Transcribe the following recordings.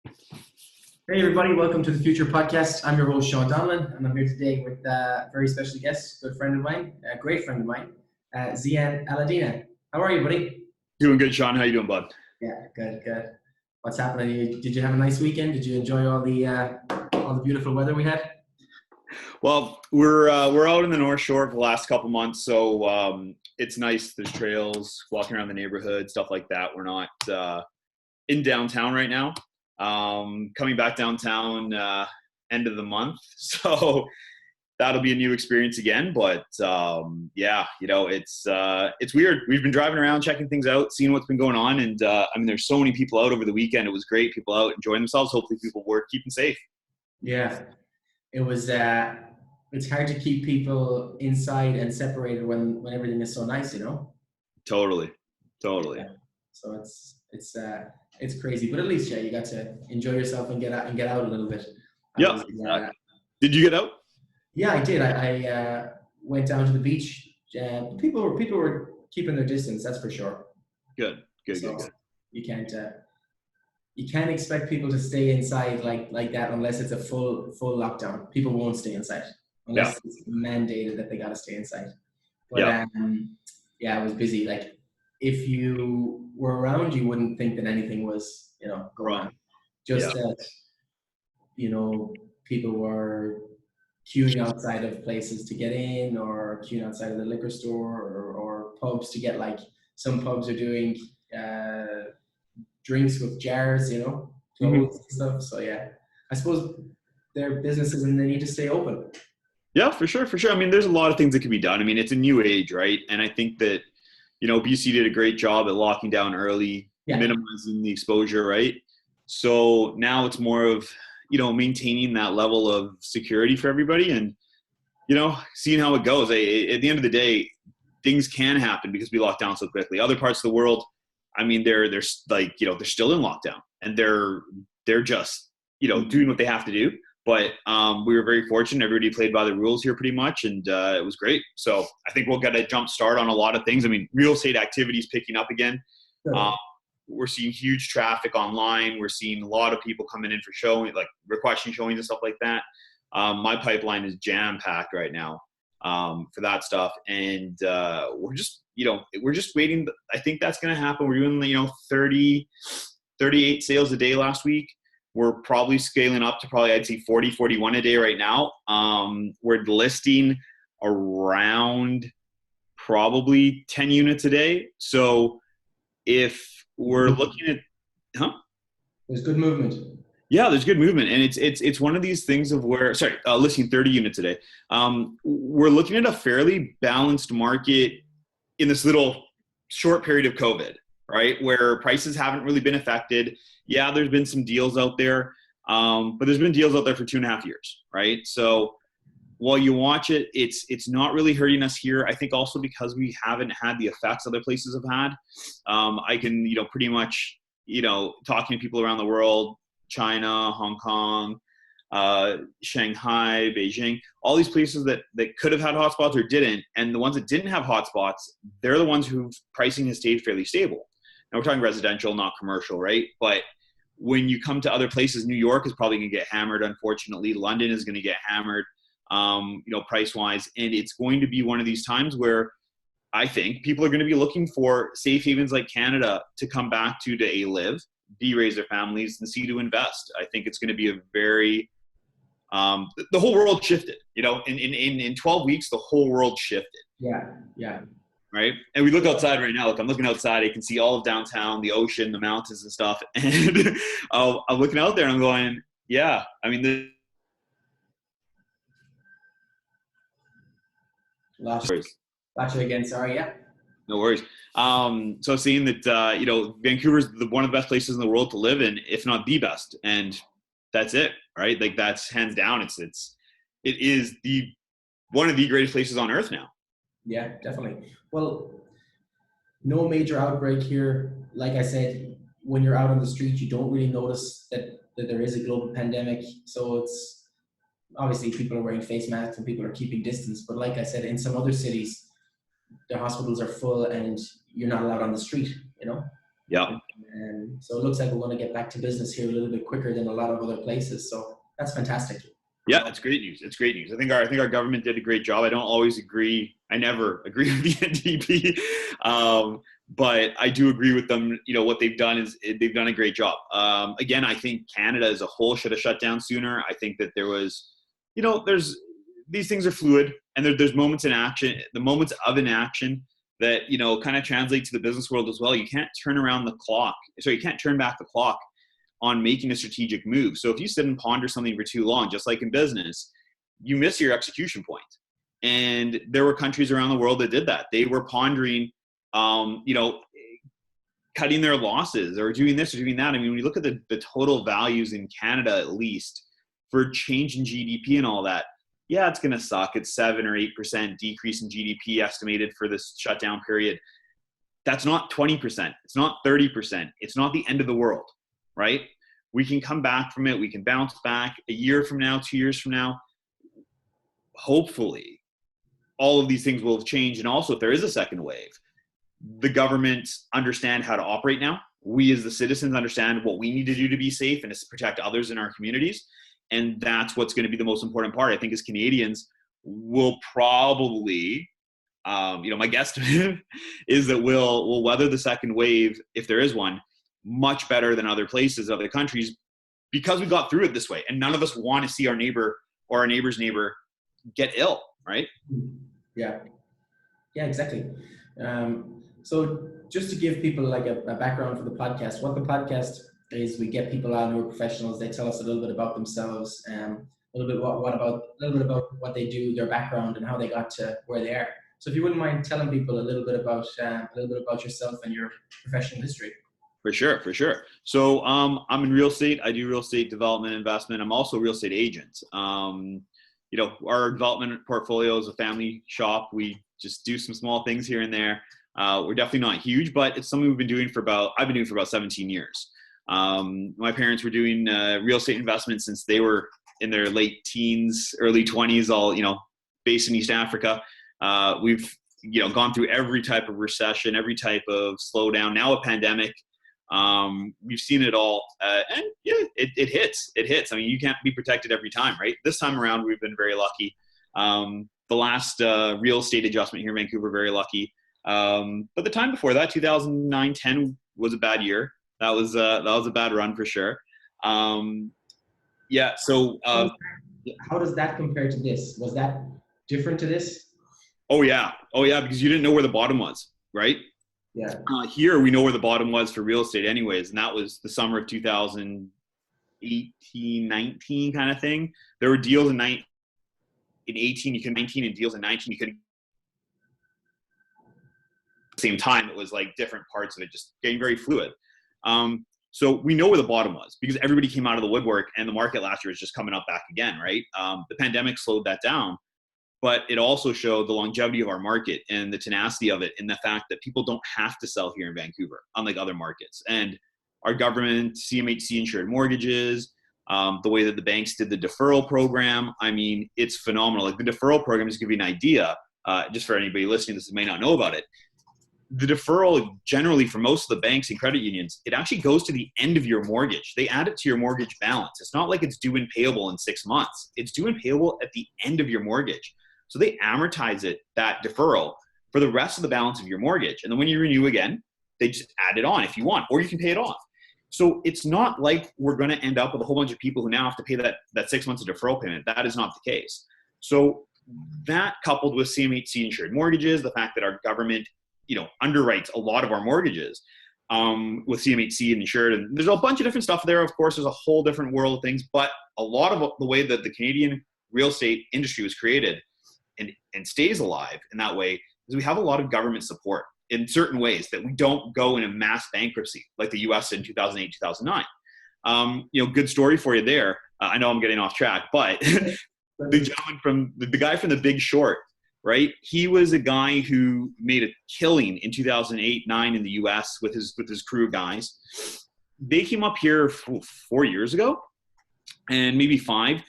Hey everybody, welcome to the Future Podcast. I'm your host Sean Donlan, and I'm here today with a very special guest, good friend of mine, a great friend of mine, Zian, Alladina. How are you, buddy? Doing good, Sean. How you doing, bud? Yeah, good, good. What's happening? Did you have a nice weekend? Did you enjoy all the beautiful weather we had? Well, we're out in the North Shore for the last couple months, so it's nice. There's trails, walking around the neighborhood, stuff like that. We're not in downtown right now. Coming back downtown end of the month, so that'll be a new experience again. But yeah, it's weird. We've been driving around, checking things out, seeing what's been going on, and there's so many people out over the weekend. It was great. People out enjoying themselves. Hopefully, people were keeping safe. Yeah, it was. It's hard to keep people inside and separated when everything is so nice, you know. Totally. Yeah. So it's crazy, but at least you got to enjoy yourself and get out a little bit. Yeah. Did you get out? Yeah, I did. I went down to the beach. People were keeping their distance, that's for sure. Good. You can't expect people to stay inside like that unless it's a full lockdown. People won't stay inside unless it's mandated that they got to stay inside. But yeah, it was busy. Like if you were around, you wouldn't think that anything was going on. Just that people were queuing outside of places to get in, or queuing outside of the liquor store, or pubs to get, like, some pubs are doing drinks with jars, clothes and stuff. So yeah, I suppose they're businesses and they need to stay open. Yeah, for sure. I mean, there's a lot of things that can be done. I mean, it's a new age, right? And I think that, BC did a great job at locking down early, minimizing the exposure, right? So now it's more of, maintaining that level of security for everybody and, seeing how it goes. At the end of the day, things can happen because we lock down so quickly. Other parts of the world, I mean, they're like, they're still in lockdown and they're just, doing what they have to do. But we were very fortunate. Everybody played by the rules here pretty much, and it was great. So I think we'll get a jump start on a lot of things. I mean, real estate activity is picking up again. We're seeing huge traffic online. We're seeing a lot of people coming in for showing, like requesting showings and stuff like that. My pipeline is jam-packed right now for that stuff. And we're just waiting. I think that's going to happen. We're doing, 30, 38 sales a day last week. We're probably scaling up to I'd say 40, 41 a day right now. We're listing around probably 10 units a day. So if we're looking at, there's good movement. Yeah, there's good movement. And it's one of these things of where, listing 30 units a day. We're looking at a fairly balanced market in this little short period of COVID, right? Where prices haven't really been affected. Yeah, there's been some deals out there, but there's been deals out there for 2.5 years, right? So while you watch it, it's not really hurting us here. I think also because we haven't had the effects other places have had. I can, pretty much, talking to people around the world, China, Hong Kong, Shanghai, Beijing, all these places that could have had hotspots or didn't. And the ones that didn't have hotspots, they're the ones whose pricing has stayed fairly stable. Now we're talking residential, not commercial, right? But when you come to other places, New York is probably going to get hammered, unfortunately. London is going to get hammered, price-wise. And it's going to be one of these times where I think people are going to be looking for safe havens like Canada to come back to A, live, B, raise their families, and C, to invest. I think it's going to be a very the whole world shifted. In 12 weeks, the whole world shifted. Yeah. Right? And we look outside right now. Look, I'm looking outside. I can see all of downtown, the ocean, the mountains and stuff. And I'm looking out there and I'm going, yeah, I mean, Lost you again. Sorry. Yeah. No worries. So seeing that, Vancouver's one of the best places in the world to live in, if not the best. And that's it, right? Like that's hands down. It is one of the greatest places on earth now. Yeah, definitely. Well, no major outbreak here. Like I said, when you're out on the street, you don't really notice that there is a global pandemic. So it's obviously people are wearing face masks and people are keeping distance. But like I said, in some other cities, the hospitals are full and you're not allowed on the street, Yeah. So it looks like we're going to get back to business here a little bit quicker than a lot of other places. So that's fantastic. Yeah, it's great news. It's great news. I think our government did a great job. I don't always agree. I never agree with the NDP, but I do agree with them. You know, what they've done is they've done a great job. Again, I think Canada as a whole should have shut down sooner. I think that there was, you know, these things are fluid, and there's moments in action, the moments of inaction that, you know, kind of translate to the business world as well. You can't turn around the clock. So you can't turn back the clock on making a strategic move. So if you sit and ponder something for too long, just like in business, you miss your execution point. And there were countries around the world that did that. They were pondering, you know, cutting their losses or doing this or doing that. I mean, when you look at the total values in Canada, at least for change in GDP and all that, yeah, it's going to suck. It's 7 or 8% decrease in GDP estimated for this shutdown period. That's not 20%. It's not 30%. It's not the end of the world, right? We can come back from it. We can bounce back a year from now, 2 years from now. Hopefully, all of these things will have changed. And also, if there is a second wave, the governments understand how to operate now. We as the citizens understand what we need to do to be safe and to protect others in our communities. And that's what's going to be the most important part. I think as Canadians, we'll probably, you know, my guesstimate is that we'll weather the second wave, if there is one, much better than other places, other countries, because we got through it this way. And none of us want to see our neighbor or our neighbor's neighbor get ill, right? Yeah, exactly. So just to give people like a background for the podcast, what the podcast is, we get people on who are professionals. They tell us a little bit about themselves, a little bit about what they do, their background, and how they got to where they are. So if you wouldn't mind telling people a little bit about yourself and your professional history. For sure. So I'm in real estate. I do real estate development, investment. I'm also a real estate agent. You know, our development portfolio is a family shop. We just do some small things here and there. We're definitely not huge, but it's something I've been doing for about 17 years. My parents were doing real estate investments since they were in their late teens, early 20s, all, you know, based in East Africa. We've, you know, gone through every type of recession, every type of slowdown, now a pandemic. We've seen it all, and yeah, it hits. I mean, you can't be protected every time, right? This time around, we've been very lucky. The last real estate adjustment here in Vancouver, very lucky. But the time before that, 2009-10 was a bad year. That was a bad run for sure. Yeah. So how does that compare to this? Was that different to this? Oh yeah, because you didn't know where the bottom was, right? Yeah. Here we know where the bottom was for real estate anyways, and that was the summer of 2018, 19 kind of thing. There were deals in 18, you could 19, and deals in 19 you could. At the same time, it was like different parts of it just getting very fluid. So we know where the bottom was because everybody came out of the woodwork, and the market last year was just coming up back again, right? The pandemic slowed that down. But it also showed the longevity of our market and the tenacity of it, and the fact that people don't have to sell here in Vancouver, unlike other markets. And our government, CMHC insured mortgages, the way that the banks did the deferral program, I mean, it's phenomenal. Like the deferral program, just to give you an idea, just for anybody listening that may not know about it, the deferral generally for most of the banks and credit unions, it actually goes to the end of your mortgage. They add it to your mortgage balance. It's not like it's due and payable in 6 months. It's due and payable at the end of your mortgage. So they amortize that deferral for the rest of the balance of your mortgage. And then when you renew again, they just add it on if you want, or you can pay it off. So it's not like we're going to end up with a whole bunch of people who now have to pay that 6 months of deferral payment. That is not the case. So that, coupled with CMHC insured mortgages, the fact that our government, you know, underwrites a lot of our mortgages with CMHC and insured, and there's a bunch of different stuff there. Of course, there's a whole different world of things, but a lot of the way that the Canadian real estate industry was created and stays alive in that way is we have a lot of government support in certain ways that we don't go in a mass bankruptcy like the US in 2008, 2009. You know, good story for you there. I know I'm getting off track, but the guy from The Big Short, right? He was a guy who made a killing in 2008-9 in the US with his crew of guys. They came up here 4 years ago, and maybe 5.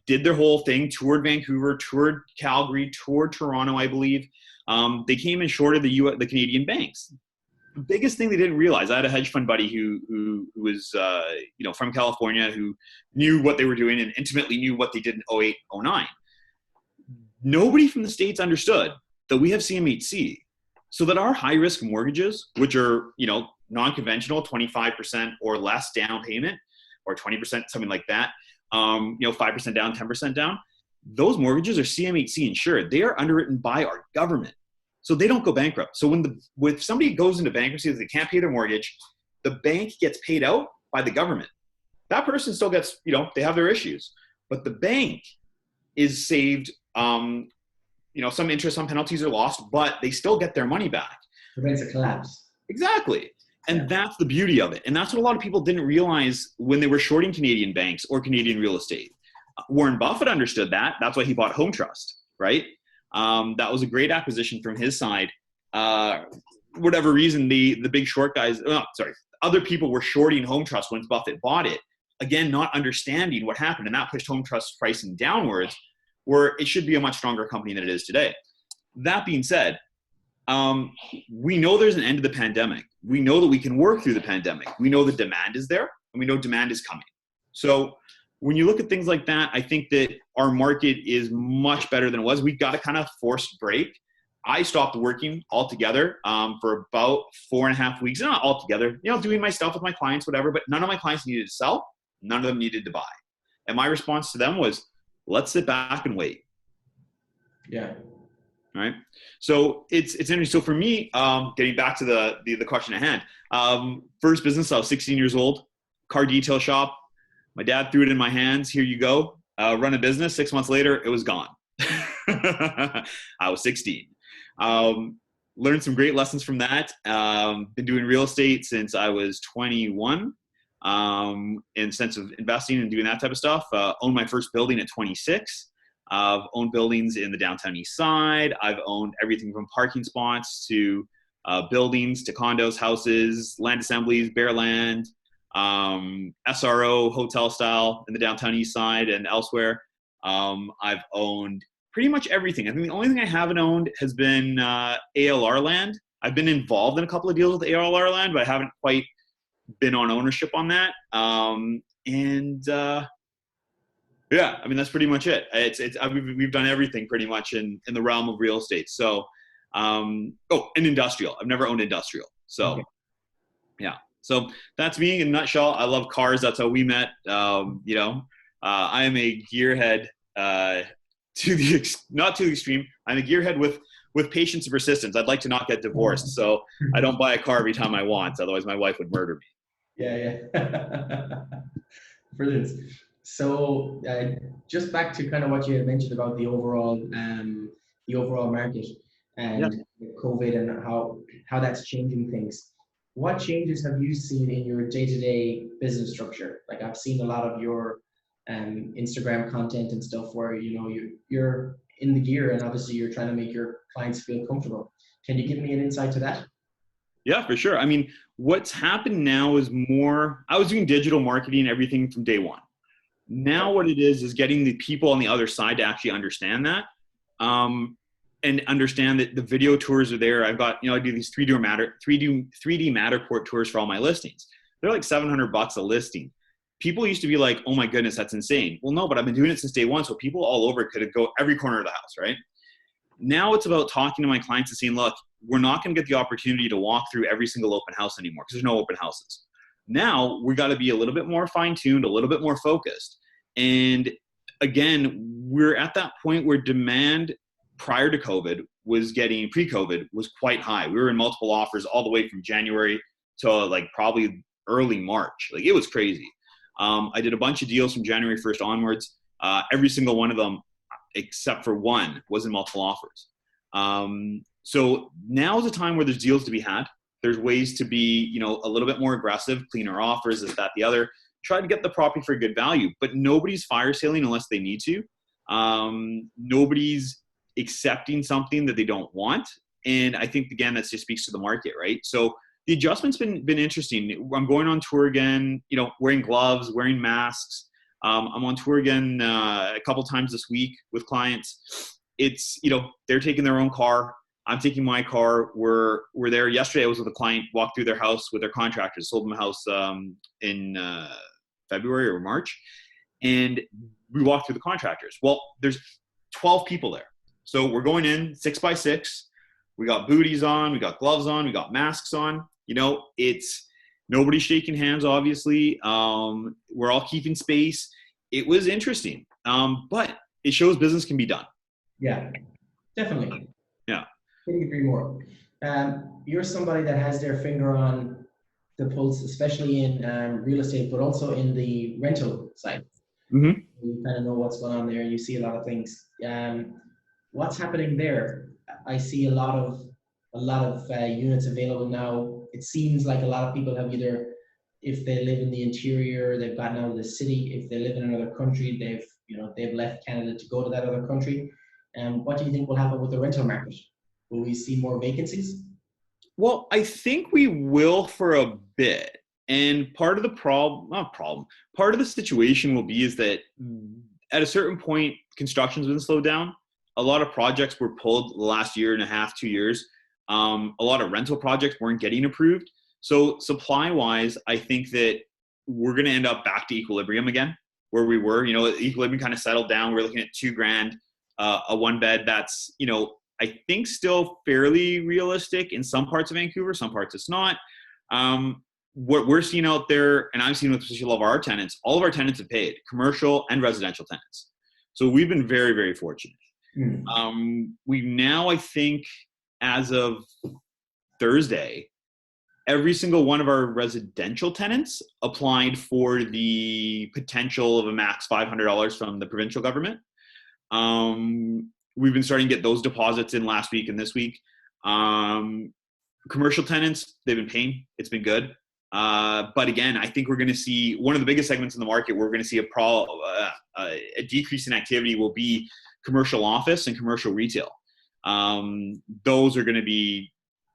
Did their whole thing, toured Vancouver, toured Calgary, toured Toronto, I believe. They came and shorted the Canadian banks. the biggest thing they didn't realize, I had a hedge fund buddy who was, from California, who knew what they were doing and intimately knew what they did in 08, 09. Nobody from the States understood that we have CMHC, so that our high risk mortgages, which are, non-conventional, 25% or less down payment, or 20%, something like that, 5% down, 10% down, those mortgages are CMHC insured. They are underwritten by our government. So they don't go bankrupt. So when somebody goes into bankruptcy, they can't pay their mortgage, the bank gets paid out by the government. That person still gets, they have their issues, but the bank is saved. Some interest, some penalties are lost, but they still get their money back. Prevents a collapse. Exactly. And that's the beauty of it. And that's what a lot of people didn't realize when they were shorting Canadian banks or Canadian real estate. Warren Buffett understood that. That's why he bought Home Trust, right? That was a great acquisition from his side. Whatever reason, the big short guys, other people were shorting Home Trust when Buffett bought it. Again, not understanding what happened. And that pushed Home Trust pricing downwards, where it should be a much stronger company than it is today. That being said, we know there's an end to the pandemic. We know that we can work through the pandemic. We know the demand is there, and we know demand is coming. So when you look at things like that, I think that our market is much better than it was. We've got to kind of force break. I stopped working altogether for about 4.5 weeks. Not altogether, doing my stuff with my clients, whatever, but none of my clients needed to sell. None of them needed to buy. And my response to them was, let's sit back and wait. Yeah. Right. So it's interesting. So for me, getting back to the question at hand, first business, I was 16 years old, car detail shop. My dad threw it in my hands. Here you go. Run a business. 6 months later, it was gone. I was 16. Learned some great lessons from that. Been doing real estate since I was 21. In sense of investing and doing that type of stuff. Owned my first building at 26. I've owned buildings in the downtown east side. I've owned everything from parking spots to buildings to condos, houses, land assemblies, bare land, SRO, hotel style in the downtown east side and elsewhere. I've owned pretty much everything. I think the only thing I haven't owned has been ALR land. I've been involved in a couple of deals with ALR land, but I haven't quite been on ownership on that. Yeah, I mean, that's pretty much it. We've done everything pretty much in the realm of real estate. So, and industrial. I've never owned industrial. So, okay. Yeah. So that's me in a nutshell. I love cars. That's how we met. I am a gearhead, not to the extreme. I'm a gearhead with patience and persistence. I'd like to not get divorced, so I don't buy a car every time I want. Otherwise, my wife would murder me. Yeah. Brilliant. So just back to kind of what you had mentioned about the overall market and COVID and how that's changing things. What changes have you seen in your day-to-day business structure? Like I've seen a lot of your Instagram content and stuff where you're in the gear and obviously you're trying to make your clients feel comfortable. Can you give me an insight to that? Yeah, for sure. I mean, what's happened now is I was doing digital marketing, everything from day one. Now what it is getting the people on the other side to actually understand that and understand that the video tours are there. I've got, I do these 3D Matterport tours for all my listings. They're like $700 a listing. People used to be like, oh my goodness, that's insane. Well, no, but I've been doing it since day one. So people all over could go every corner of the house, right? Now it's about talking to my clients and saying, look, we're not going to get the opportunity to walk through every single open house anymore because there's no open houses. Now we got to be a little bit more fine-tuned, a little bit more focused. And again, we're at that point where demand prior to COVID pre-COVID was quite high. We were in multiple offers all the way from January to like probably early March. Like it was crazy. I did a bunch of deals from January 1st onwards. Every single one of them, except for one, was in multiple offers. So now is a time where there's deals to be had. There's ways to be, a little bit more aggressive, cleaner offers, this, that, the other. Try to get the property for a good value, but nobody's fire selling unless they need to. Nobody's accepting something that they don't want. And I think, again, that just speaks to the market, right? So the adjustment's been interesting. I'm going on tour again, wearing gloves, wearing masks. I'm on tour again a couple times this week with clients. It's, they're taking their own car. I'm taking my car. We're there. Yesterday I was with a client, walked through their house with their contractors, sold them a house in February or March. And we walked through the contractors. Well, there's 12 people there. So we're going in 6 by 6. We got booties on, we got gloves on, we got masks on. You know, it's nobody shaking hands, obviously. We're all keeping space. It was interesting. But it shows business can be done. Yeah, definitely. Yeah. Couldn't agree more. You're somebody that has their finger on the pulse, especially in real estate, but also in the rental side. Mm-hmm. You kind of know what's going on there. You see a lot of things. What's happening there? I see a lot of units available now. It seems like a lot of people have either, if they live in the interior, they've gotten out of the city. If they live in another country, they've left Canada to go to that other country. What do you think will happen with the rental market? Will we see more vacancies? Well, I think we will for a bit. And part of the part of the situation will be is that at a certain point, construction's been slowed down. A lot of projects were pulled the last year and a half, 2 years. A lot of rental projects weren't getting approved. So supply-wise, I think that we're going to end up back to equilibrium again, where we were. You know, equilibrium kind of settled down. We're looking at $2,000, a one bed. That's, you know, I think still fairly realistic in some parts of Vancouver. Some parts it's not. What we're seeing out there, and I've seen with especially all of our tenants, all of our tenants have paid, commercial and residential tenants. So we've been very, very fortunate. We now, I think, as of Thursday, every single one of our residential tenants applied for the potential of a max $500 from the provincial government. We've been starting to get those deposits in last week and this week. Commercial tenants, they've been paying. It's been good. But again, I think we're going to see one of the biggest segments in the market. We're going to see a decrease in activity will be commercial office and commercial retail. Those are going to be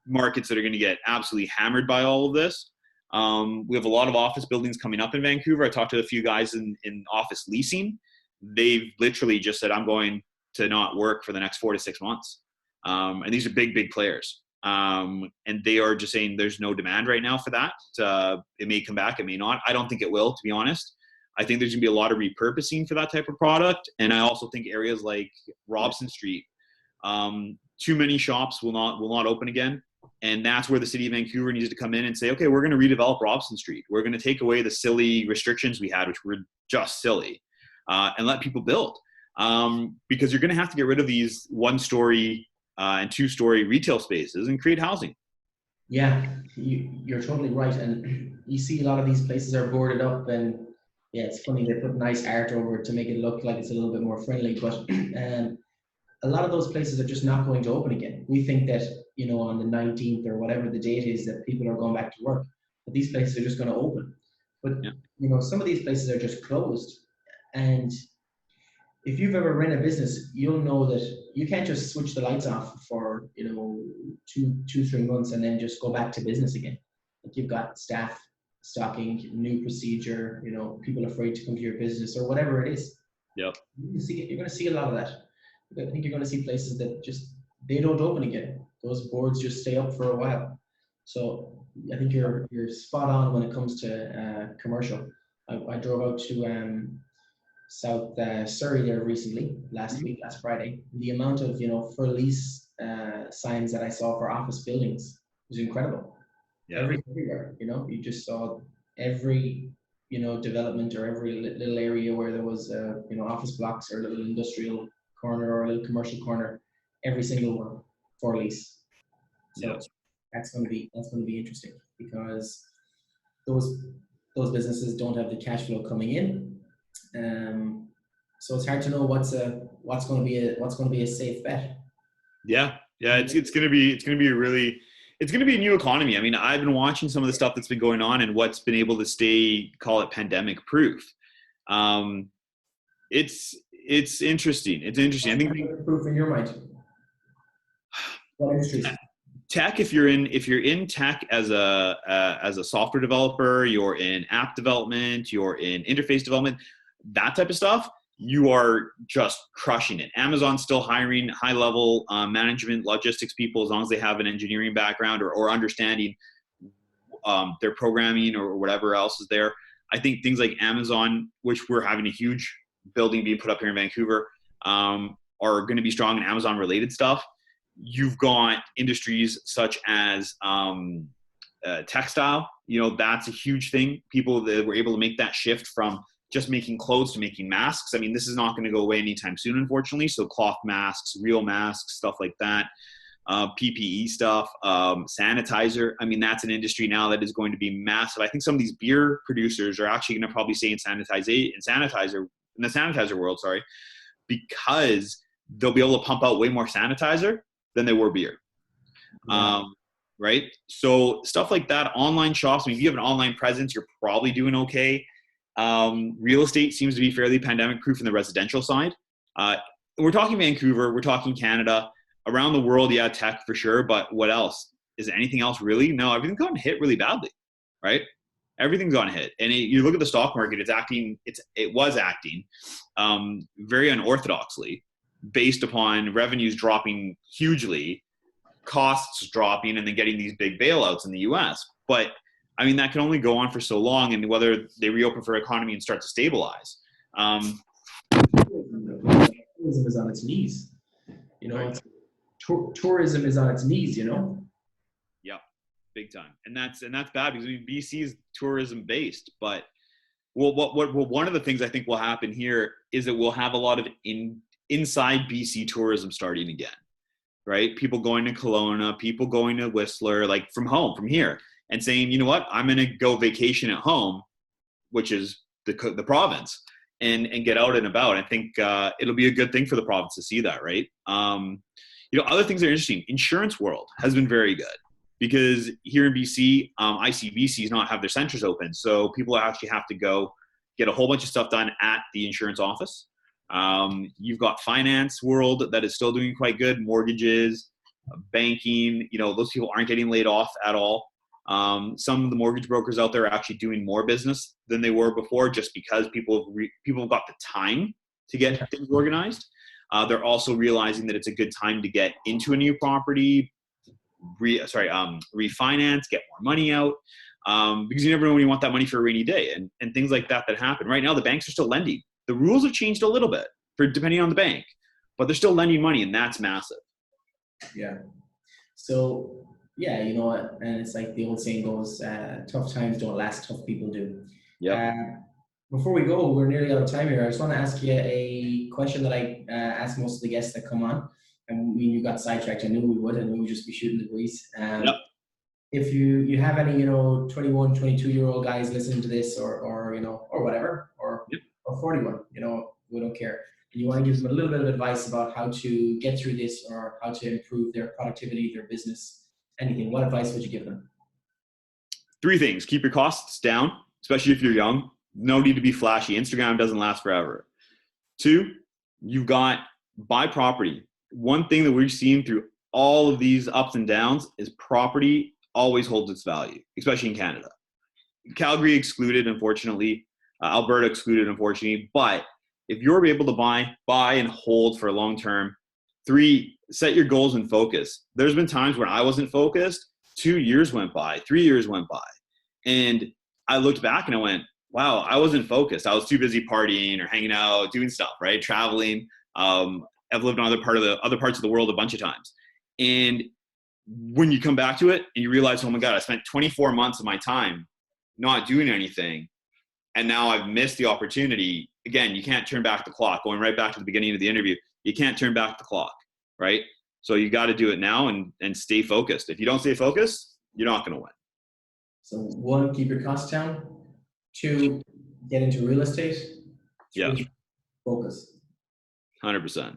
markets that are going to get absolutely hammered by all of this. We have a lot of office buildings coming up in Vancouver. I talked to a few guys in office leasing. They've literally just said, I'm going to not work for the next 4 to 6 months. And these are big, big players. And they are just saying there's no demand right now for that. It may come back, it may not. I don't think it will, to be honest. I think there's going to be a lot of repurposing for that type of product. And I also think areas like Robson Street, too many shops will not open again. And that's where the city of Vancouver needs to come in and say, okay, we're going to redevelop Robson Street. We're going to take away the silly restrictions we had, which were just silly, and let people build. Because you're going to have to get rid of these 1-story and 2-story retail spaces and create housing. Yeah, you're totally right. And you see a lot of these places are boarded up, and yeah, it's funny, they put nice art over it to make it look like it's a little bit more friendly, but a lot of those places are just not going to open again. We think that, you know, on the 19th or whatever the date is that people are going back to work, but these places are just going to open. But, you know, some of these places are just closed. And if you've ever run a business, you'll know that you can't just switch the lights off for, you know, 2-3 months and then just go back to business again. Like, you've got staff stocking, new procedure, you know, people afraid to come to your business or whatever it is. Yep. You're going to see a lot of that. I think you're going to see places that just, they don't open again. Those boards just stay up for a while. So I think you're spot on when it comes to commercial. I drove out to South Surrey there recently, last Friday. The amount of, you know, for lease signs that I saw for office buildings was incredible. Yeah. Everywhere, you know, you just saw every, you know, development or every little area where there was, you know, office blocks or a little industrial corner or a little commercial corner, every single one for lease. So that's going to be interesting, because those businesses don't have the cash flow coming in. So it's hard to know what's going to be a safe bet. Yeah. It's going to be a new economy. I mean, I've been watching some of the stuff that's been going on and what's been able to stay, call it pandemic proof. It's interesting. It's interesting. I think proof in your mind. What industries? Tech. If you're in tech as a software developer, you're in app development, you're in interface development, that type of stuff. you are just crushing it. Amazon's still hiring high-level management, logistics people as long as they have an engineering background or understanding their programming or whatever else is there. I think things like Amazon, which we're having a huge building being put up here in Vancouver, are going to be strong in Amazon-related stuff. You've got industries such as textile. That's a huge thing. People that were able to make that shift from just making clothes to making masks. I mean, this is not going to go away anytime soon, unfortunately. So cloth masks, real masks, stuff like that, PPE stuff, sanitizer. I mean, that's an industry now that is going to be massive. I think some of these beer producers are actually going to probably stay in the sanitizer world, because they'll be able to pump out way more sanitizer than they were beer. Yeah. Right? So stuff like that, online shops. I mean, if you have an online presence, you're probably doing okay. Real estate seems to be fairly pandemic proof in the residential side. We're talking Vancouver, we're talking Canada, around the world. Yeah, tech for sure. But what else? Is there anything else really? No, everything's gotten hit really badly, right? Everything's gotten hit. And you look at the stock market, it was acting very unorthodoxly based upon revenues dropping hugely, costs dropping, and then getting these big bailouts in the US. But I mean, that can only go on for so long, and whether they reopen for economy and start to stabilize. Tourism is on its knees. Right. Tourism is on its knees, Yeah, big time. And that's bad because BC is tourism based. But one of the things I think will happen here is that we'll have a lot of inside BC tourism starting again, right? People going to Kelowna, people going to Whistler, like from here. And saying, you know what, I'm going to go vacation at home, which is the province, and get out and about. I think it'll be a good thing for the province to see that, right? Other things that are interesting. Insurance world has been very good because here in BC, ICBCs not have their centers open. So people actually have to go get a whole bunch of stuff done at the insurance office. You've got finance world that is still doing quite good. Mortgages, banking, those people aren't getting laid off at all. Some of the mortgage brokers out there are actually doing more business than they were before, just because people have got the time to get things organized. They're also realizing that it's a good time to get into a new property, refinance, get more money out, because you never know when you want that money for a rainy day, and things like that happen. Right now, the banks are still lending. The rules have changed a little bit depending on the bank, but they're still lending money, and that's massive. Yeah. So. Yeah, you know what, and it's like the old saying goes, tough times don't last, tough people do. Yeah. Before we go, we're nearly out of time here. I just want to ask you a question that I ask most of the guests that come on, and you got sidetracked. I knew we would, and we would just be shooting the breeze. Yep. If you have any, 21, 22-year-old guys listening to this, or whatever, or 41, we don't care. And you want to give them a little bit of advice about how to get through this or how to improve their productivity, their business, anything, what advice would you give them? 3 things. Keep your costs down, especially if you're young. No need to be flashy. Instagram doesn't last forever. 2, you've got buy property. One thing that we've seen through all of these ups and downs is property always holds its value, especially in Canada. Calgary excluded, unfortunately. Alberta excluded, unfortunately. But if you're able to buy and hold for a long term. 3, set your goals and focus. There's been times when I wasn't focused. 2 years went by, 3 years went by. And I looked back and I went, wow, I wasn't focused. I was too busy partying or hanging out, doing stuff, right? Traveling. I've lived on other parts of the world a bunch of times. And when you come back to it and you realize, oh my God, I spent 24 months of my time not doing anything. And now I've missed the opportunity. Again, you can't turn back the clock. Going right back to the beginning of the interview, you can't turn back the clock, right? So you got to do it now and stay focused. If you don't stay focused, you're not going to win. So 1, keep your costs down. 2, get into real estate. 3, focus. 100%.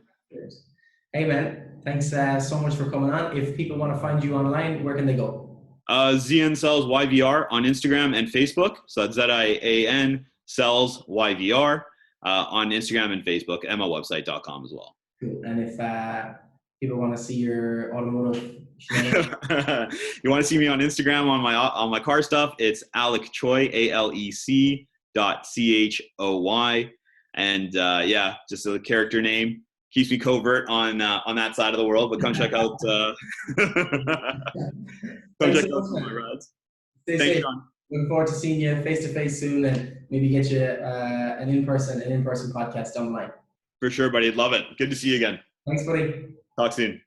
Hey man, thanks so much for coming on. If people want to find you online, where can they go? Zian sells YVR on Instagram and Facebook. So that's ZIAN sells YVR on Instagram and Facebook, mlwebsite.com as well. Cool. And if people want to see your automotive you want to see me on Instagram on my car stuff, it's Alec Choi, ALEC.CHOY. And yeah, just a character name. Keeps me covert on that side of the world, but come check out come check out some of my rides. Stay Thanks, safe. Sean. Looking forward to seeing you face to face soon, and maybe get you an in-person podcast down the line. For sure, buddy. Love it. Good to see you again. Thanks, buddy. Talk soon.